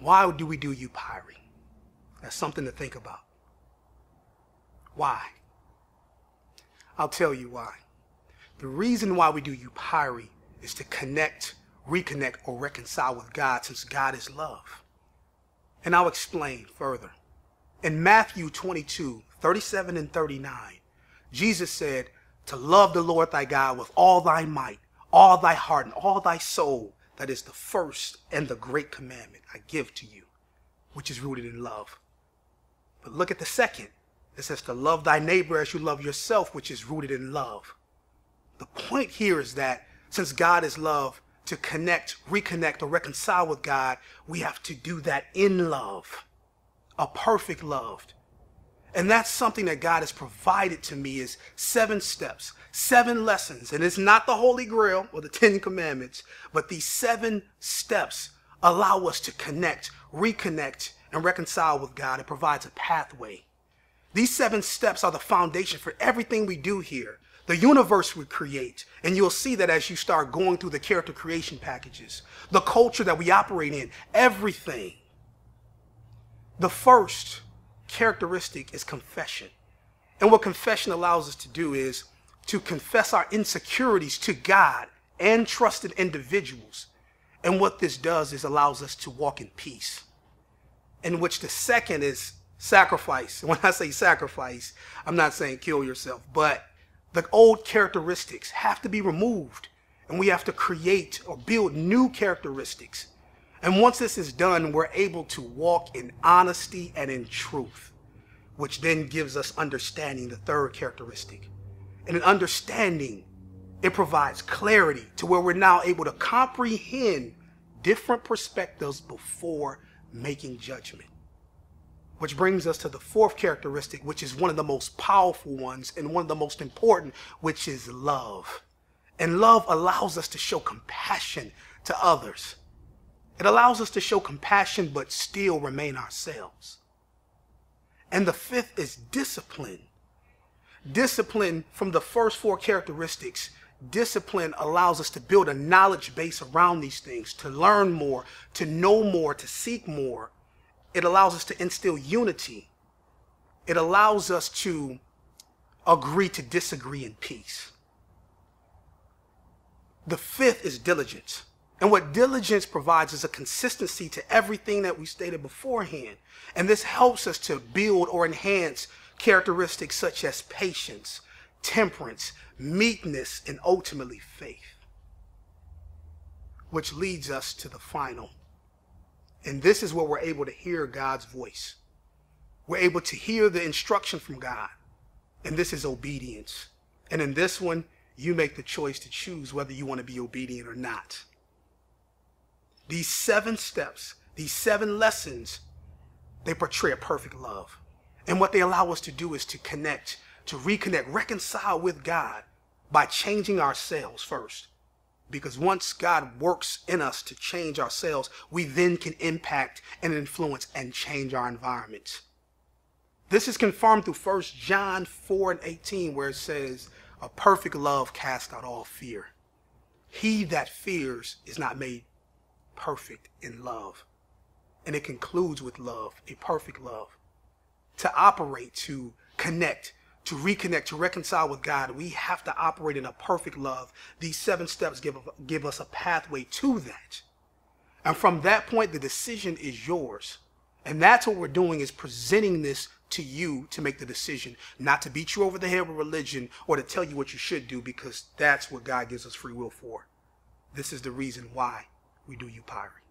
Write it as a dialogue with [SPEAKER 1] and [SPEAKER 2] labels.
[SPEAKER 1] Why do we do Upyri? That's something to think about. Why? I'll tell you why. The reason why we do Upyri is to connect, reconnect, or reconcile with God, since God is love. And I'll explain further. In Matthew 22:37 and 39, Jesus said, to love the Lord thy God with all thy might, all thy heart, and all thy soul. That is the first and the great commandment I give to you, which is rooted in love. But look at the second. It says to love thy neighbor as you love yourself, which is rooted in love. The point here is that since God is love, to connect, reconnect, or reconcile with God, we have to do that in love, a perfect love. And that's something that God has provided to me, is 7 steps, 7 lessons. And it's not the Holy Grail or the 10 Commandments, but these 7 steps allow us to connect, reconnect, and reconcile with God. It provides a pathway. These 7 steps are the foundation for everything we do here, the universe we create. And you'll see that as you start going through the character creation packages, the culture that we operate in, everything. The first characteristic is confession. And what confession allows us to do is to confess our insecurities to God and trusted individuals. And what this does is allows us to walk in peace. In which the second is sacrifice. When I say sacrifice, I'm not saying kill yourself, but the old characteristics have to be removed, and we have to create or build new characteristics. And once this is done, we're able to walk in honesty and in truth, which then gives us understanding, the third characteristic. And in understanding, it provides clarity to where we're now able to comprehend different perspectives before making judgment. Which brings us to the fourth characteristic, which is one of the most powerful ones and one of the most important, which is love. And love allows us to show compassion to others. It allows us to show compassion but still remain ourselves. And the fifth is discipline. Discipline, from the first 4 characteristics, discipline allows us to build a knowledge base around these things, to learn more, to know more, to seek more. It allows us to instill unity. It allows us to agree to disagree in peace. The fifth is diligence. And what diligence provides is a consistency to everything that we stated beforehand. And this helps us to build or enhance characteristics such as patience, temperance, meekness, and ultimately faith. Which leads us to the final. And this is where we're able to hear God's voice. We're able to hear the instruction from God. And this is obedience. And in this one, you make the choice to choose whether you want to be obedient or not. These 7 steps, these 7 lessons, they portray a perfect love. And what they allow us to do is to connect, to reconnect, reconcile with God by changing ourselves first. Because once God works in us to change ourselves, we then can impact and influence and change our environment. This is confirmed through 1 John 4:18, where it says, a perfect love casts out all fear. He that fears is not made perfect in love. And it concludes with love, a perfect love. To operate, to connect, to reconnect, to reconcile with God, we have to operate in a perfect love. These 7 steps give us a pathway to that. And from that point, the decision is yours. And that's what we're doing, is presenting this to you to make the decision, not to beat you over the head with religion or to tell you what you should do, because that's what God gives us free will for. This is the reason why we do Upyri.